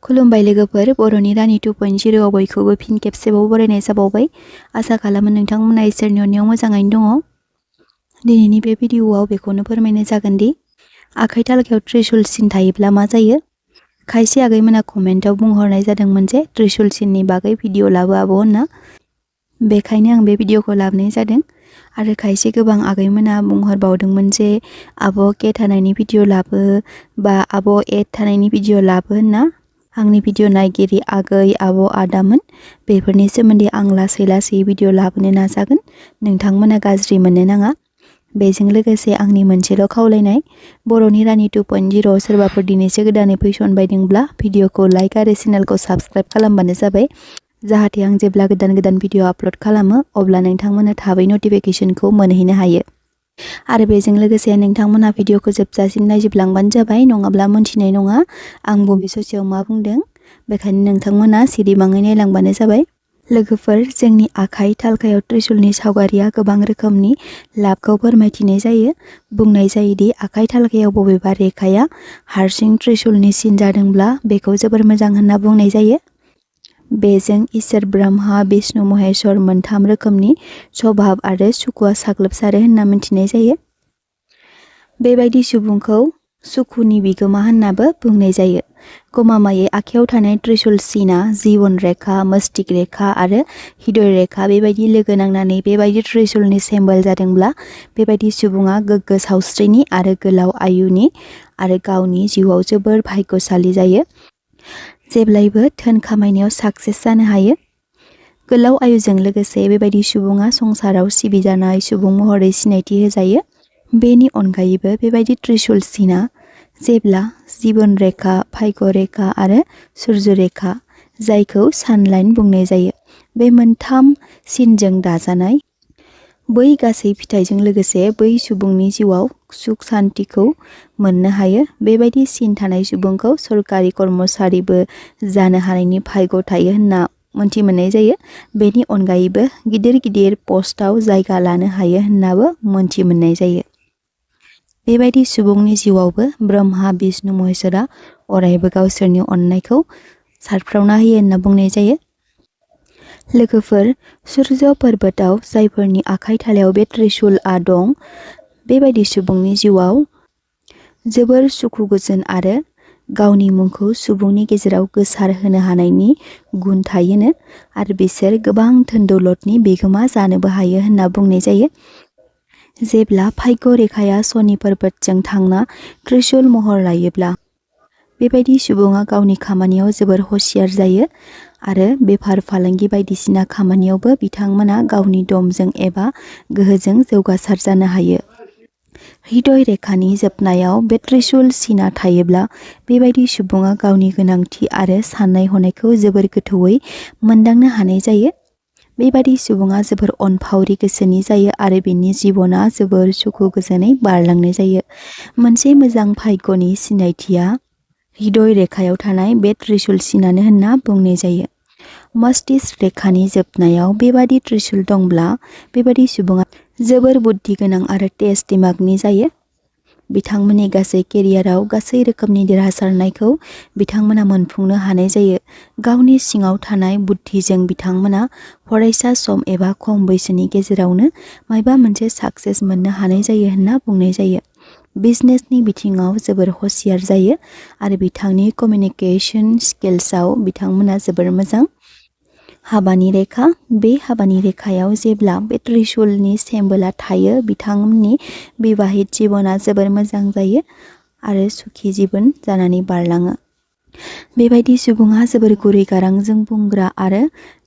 खुलुमबाय लोगोफोर बर'नि रानि 2.0 आव बयखौबो फिन खेबसेबाव बरायनाय जाबावबाय। आसा खालामो नोंथांमोना इसोरनि अननायाव मोजाङैनो दङ। दिनैनि बे भिडिअआव बेखौनो फोरमायनाय जागोन दि आखाइ थालखायाव त्रिशुल सिन थायोब्ला मा जायो। खायसे आगैमोना कमेन्टआव बुंहरनाय जादोंमोन जे त्रिशुल सिननि बागै भिडिअ लाबो आब' होनना। बेखायनो आं बे भिडिअखौ लाबोनाय जादों। आरो खायसे गोबां आगैमोना बुंहरबावदोंमोन जे आब' के थानायनि भिडिअ लाबो बा आब' एड थानायनि भिडिअ लाबो होनना। आंनि भिडिअ नायगिरि आगै आब' आदामोन बेफोरनि सोमोन्दै आं लासै लासै भिडिअ लाबोनो नाजागोन। नोंथांमोना गाज्रि मोननो नाङा। बेजों लोगोसे आंनि मोनसेल' खावलायनाय, बर'नि रानि 2.0 सोरबाफोर दिनैसो गोदानै फैसनबायदोंब्ला भिडिअखौ लाइक आरो चेनेलखौ साबस्क्राइब खालामबानो जाबाय। जाहाथे आं जेब्ला गोदान गोदान भिडिअ आपल'ड खालामो अब्ला नोंथांमोना थाबै नटिफिकेशनखौ मोनहैनो हायो। आरो बेजों लोगोसे नोंथांमोना भिडिअखौ जोबजासिम नायजोबलांबानो जाबाय, नङाब्ला मोनथिनाय नङा आं बबे ससेयाव मा बुंदों। बेखायनो नोंथांमोना सिरिबाङै नायलांबानो जाबाय। लोगोफोर, जोंनि आखाइ थालखायाव त्रिशुलनि सावगारिया गोबां रोखोमनि लाबखौ फोरमायथिनाय जायो। बुंनाय जायोदि आखाइ थालखायाव बबेबा रेखाया हारसिं त्रिशुलनि सिन जादोंब्ला बेखौ जोबोर मोजां होनना बुंनाय जायो। बेजों इसोर ब्रह्मा विष्णु महेश्वर मोनथाम रोखोमनि स्वभाब आरो सुखुआ साग्लोबसारो होनना मिथिनाय जायो। बेबायदि सुबुंखौ सुखुनि बिगोमा होननाबो बुंनाय जायो। गमामायै आखायाव थानाय त्रिशुल सिनआ जीवन रेखा, मस्तिष्क रेखा आरो हृदय रेखा बेबायदि लोगो नांनानै बेबायदि त्रिशुलनि सिम्बल जादोंब्ला बेबायदि सुबुङा गोग्गो सावस्रिनि आरो गोलाव आयुनि आरो गावनि जिउआव जोबोर भाग्यशालि जायो। जेब्लायबो धोन खामायनायाव साक्सेस जानो हायो। गोलाव आयुजों लोगोसे बेबायदि सुबुङा संसाराव सिबिजानाय सुबुं महरै सिनायथि होजायो। बेनि अनगायैबो बेबायदि त्रिशुल सिनआ जेब्ला जीवन रेखा, भाग्य रेखा आरो सूर्य रेखा, जायखौ सानलाइन बुंनाय जायो, बे मोनथाम सिनजों दाजानाय, बै गासै फिथाइजों लोगोसे बै सुबुंनि जिउआव सुख सान्तिखौ मोननो हायो। बेबायदि सिन थानाय सुबुंखौ सरकारि कर्मचारिबो जानो हानायनि भाग्य थायो होनना मोनथि मोननाय जायो। बेनि अनगायैबो गिदिर गिदिर पस्टआव जायगा लानो हायो होननाबो मोनथि मोननाय जायो। बेबायदि सुबुंनि जिउआवबो ब्रह्मा विष्णु महेश्वरा अरायबो गावसोरनि अननायखौ सारफ्रावना होयो होनना बुंनाय जायो। लोगोफोर, सूर्य पर्बतआव जायफोरनि आखाइ थालायाव बे त्रिशुलआ दं, बेबायदि सुबुंनि जिउआव जोबोर सुखु गोजोन आरो गावनि मुंखौ सुबुंनि गेजेराव गोसार होनो हानायनि गुन थायोनो आरो बिसोर गोबां धोन दौलतनि बिगोमा जानोबो हायो होनना बुंनाय जायो। जेब्ला भाग्य रेखाया शनि पर्बतजों थांना त्रिशुल महर लायोब्ला बेबायदि सुबुङा गावनि खामानियाव जोबोर हुसियार जायो आरो बेफार फालांगि बायदिसिना खामानियावबो बिथांमोना गावनि दमजों एबा गोहोजों जौगासार जानो हायो। हृदय रेखानि जोबनायाव बे त्रिशुल सिनआ थायोब्ला बेबायदि सुबुङा गावनि गोनांथि आरो साननाय हनायखौ जोबोर गोथौयै मोनदांनो हानाय जायो। बेबादि सुबुङा जोबोर अनफावरि गोसोनि जायो आरो बिनि जिबना जोबोर सुखु गोजोनै बारलांनाय जायो। मोनसे मोजां भाग्यनि सिनायथिया हृदय रेखायाव थानाय बे त्रिशुल सिनानो होनना बुंनाय जायो। मस्तिष्क रेखानि जोबनायाव बेबादि त्रिशुल दंब्ला बेबादि सुबुङा जोबोर बुद्धि गोनां आरो तेज दिमागनि जायो। बिथांमोननि गासै केरियाराव गासै रोखोमनि देरहासारनायखौ बिथांमोना मोनफुंनो हानाय जायो। गावनि सिङाव थानाय बुद्धिजों बिथांमोना फरायसा सम एबा खम बैसोनि गेजेरावनो मायबा मोनसे साक्सेस मोननो हानाय जायो होनना बुंनाय जायो। बिजनेसनि बिथिङाव जोबोर हुसियार जायो आरो बिथांनि कमिउनिकेशन स्किल्सआव बिथांमोना जोबोर मोजां। हाबानि रेखा, बे हाबानि रेखायाव जेब्ला बे त्रिशुलनि सिम्बलआ थायो बिथांमोननि बिबाहित जिबना जोबोर मोजां जायो आरो सुखि जिबन जानानै बारलाङो। बेबायदि सुबुङा जोबोर गुरै गारांजों बुंग्रा आरो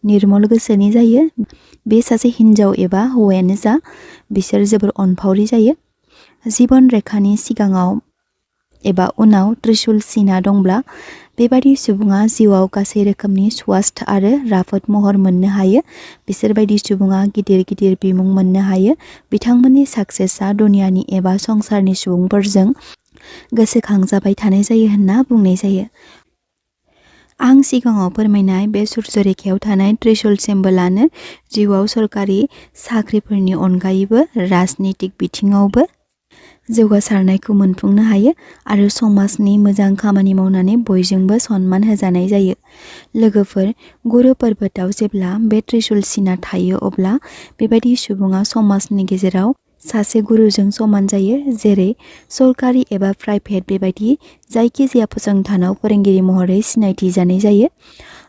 निर्मल गोसोनि जायो। बे सासे हिन्जाव एबा हौवायानो जा, बिसोर जोबोर अनफावरि जायो। जीवन रेखानि सिगाङाव एबा उनाव त्रिशुल सिनआ दंब्ला बेबादि सुबुङा जिउआव गासै रोखोमनि स्वास्थ्य आरो राफोद महर मोननो हायो। बिसोरबायदि सुबुङा गिदिर गिदिर बिमुं मोननो हायो। बिथांमोननि साक्सेसआ दुनियानि एबा संसारनि सुबुंफोरजों गोसोखांजाबाय थानाय जायो होनना बुंनाय जायो। आं सिगाङाव फोरमायनाय बे सूर्य रेखायाव थानाय त्रिशुल सिम्बलानो जिउआव सरकारि साख्रिफोरनि अनगायैबो राजनितिक बिथिङावबो जौगासारनायखौ मोनफुंनो हायो आरो समाजनि मोजां खामानि मावनानै बयजोंबो सनमान होजानाय जायो। लोगोफोर, गुरु पर्बतआव जेब्ला बे त्रिशुल सिना थायो अब्ला बेबायदि सुबुङा समाजनि गेजेराव सासे गुरुजों समान जायो, जेरै सरकारि एबा प्राइभेट बेबायदि जायखिजाया फसंथानाव फोरोंगिरि महरै सिनायथि जानाय जायो।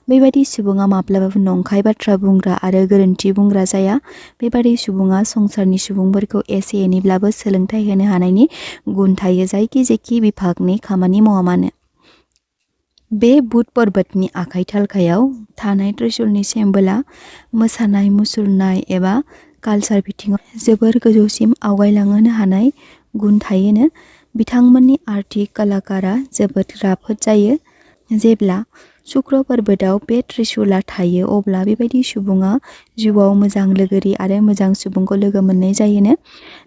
बेबायदि सुबुङा माब्लाबाबो नंखाय बाथ्रा बुंग्रा आरो गोरोन्थि बुंग्रा जाया। बेबायदि सुबुङा संसारनि सुबुंफोरखौ एसे एनैब्लाबो सोलोंथाइ होनो हानायनि गुन थायो, जायखि बिभागनि खामानि मावा मानो। बे बुध पर्बतनि आखाइ थालखायाव थानाय त्रिशुलनि सिम्बोला मोसानाय, मुसुरनाय एबा कालचार बिथिङाव जोबोर गोजौसिम आवगायलांनो हानाय गुन थायोनो। बिथांमोननि आर्थिक कलाकारा जोबोद राफोद जायो। जेब्ला शुक्र पर्बतआव बे त्रिशुला थायो अब्ला बेबायदि सुबुङा जिउआव मोजां लोगोरि आरो मोजां सुबुंखौ लोगो मोननाय जायोनो।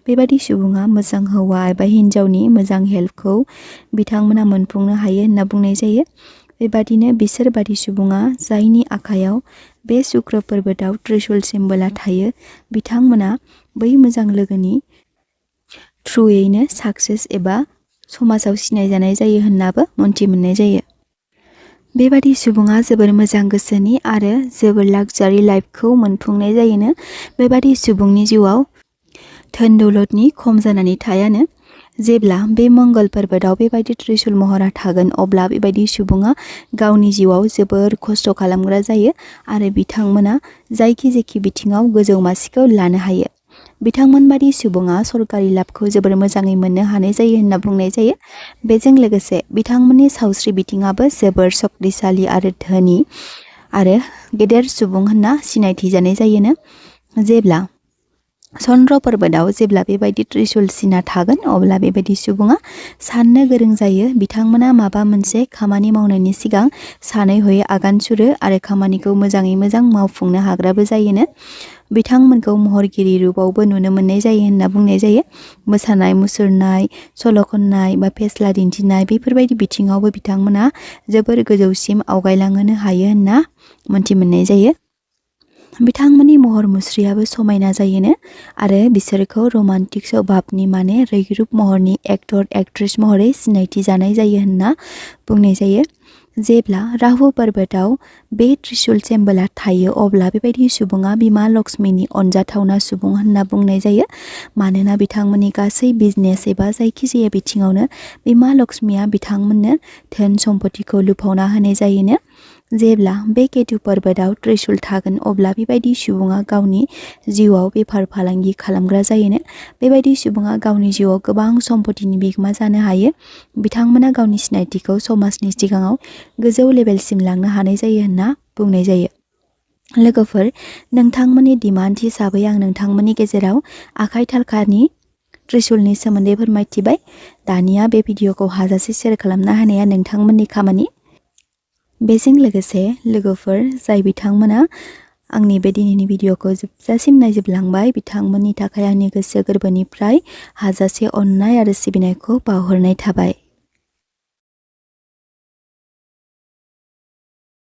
बेबायदि सुबुङा मोजां हौवा एबा हिन्जावनि मोजां हेल्पखौ बिथांमोना मोनफुंनो हायो होनना बुंनाय जायो। बेबादिनो बिसोर बादि सुबुङा जायनि आखायाव बे शुक्र पर्बतआव त्रिशुल सिम्बोला थायो बिथांमोना बै मोजां लोगोनि थ्रुयैनो साक्सेस एबा समाजाव सिनायजानाय जायो होननाबो मोनथि मोननाय जायो। बेबादि सुबुङा जोबोर मोजां गोसोनि आरो जोबोर लाक्जारि लाइफखौ मोनफुंनाय जायोनो। बेबादि सुबुंनि जिउआव धोन दौलतनि खम जानानै थायानो। जेब्ला बे मंगल पर्बतआव बेबायदि त्रिशुल महरा थागोन अब्ला बेबायदि सुबुङा गावनि जिउआव जोबोर खस्थ' खालामग्रा जायो आरो बिथांमोना जायखि बिथिङाव गोजौ मासिखौ लानो हायो। बिथांमोन बादि सुबुङा सरकारि लाभखौ जोबोर मोजाङै मोननो हानाय जायो होनना बुंनाय जायो। बेजों लोगोसे बिथांमोननि सावस्रि बिथिङाबो जोबोर शक्तिशाली आरो धोनि आरो गेदेर सुबुं होनना सिनायथि जानाय जायोनो। जेब्ला चन्द्र पर्बतआव जेब्ला बेबायदि त्रिशुल सिना थागोन अब्ला बेबायदि सुबुङा साननो गोरों जायो। बिथांमोना माबा मोनसे खामानि मावनायनि सिगां सानै हयै आगान सुरो आरो खामानिखौ मोजाङै मोजां मावफुंनो हाग्राबो जायोनो। बिथांमोनखौ महरगिरि रुपावबो नुनो मोननाय जायो होनना बुंनाय जायो। मोसानाय, मुसुरनाय, सल' खननाय बा फेस्ला दिन्थिनाय बेफोरबायदि बिथिङावबो बिथांमोना जोबोर गोजौसिम आवगायलांहोनो हायो होनना मोनथि मोननाय जायो। बिथांमोननि महर मुस्रियाबो समायना जायोनो आरो बिसोरखौ रमान्टिक स्वभाबनि माने रैरुब महरनि एक्टर एक्ट्रेस महरै सिनायथि जानाय जायो होनना बुंनाय जायो। जेब्ला राहु पर्बतआव बे त्रिशुल सिम्बोला थायो अब्ला बेबायदि सुबुङा बिमा लक्ष्मीनि अनजाथावना सुबुं होनना बुंनाय जायो। मानोना बिथांमोननि गासै बिजनेस एबा जायखिजाया बिथिङावनो बिमा लक्ष्मीया बिथांमोननो धोन सम्पतिखौ लुफावना होनाय जायोनो। जेब्ला बे केतु पर्बतआव त्रिशुल थागोन अब्ला बेबायदि सुबुङा गावनि जिउआव बेफार फालांगि खालामग्रा जायोनो। बेबायदि सुबुङा गावनि जिउआव गोबां सम्पतिनि बिगोमा जानो हायो। बिथांमोना गावनि सिनायथिखौ समाजनि सिगाङाव गोजौ लेभेलसिम लांनो हानाय जायो होनना बुंनाय जायो। लोगोफोर, नोंथांमोननि डिमान्ड हिसाबै आं नोंथांमोननि गेजेराव आखाइ थालखानि त्रिशुलनि सोमोन्दै फोरमायथिबाय। दानिया बे भिडिअखौ हाजासे शेयार खालामना होनाया नोंथांमोननि खामानि। बेजों लोगोसे लोगोफोर जाय बिथांमोना आंनि बे दिनैनि भिडिअखौ जोबजासिम नायजोबलांबाय बिथांमोननि थाखाय आंनि गोसो गोरबोनिफ्राय हाजासे अननाय आरो सिबिनायखौ बावहरनाय थाबाय।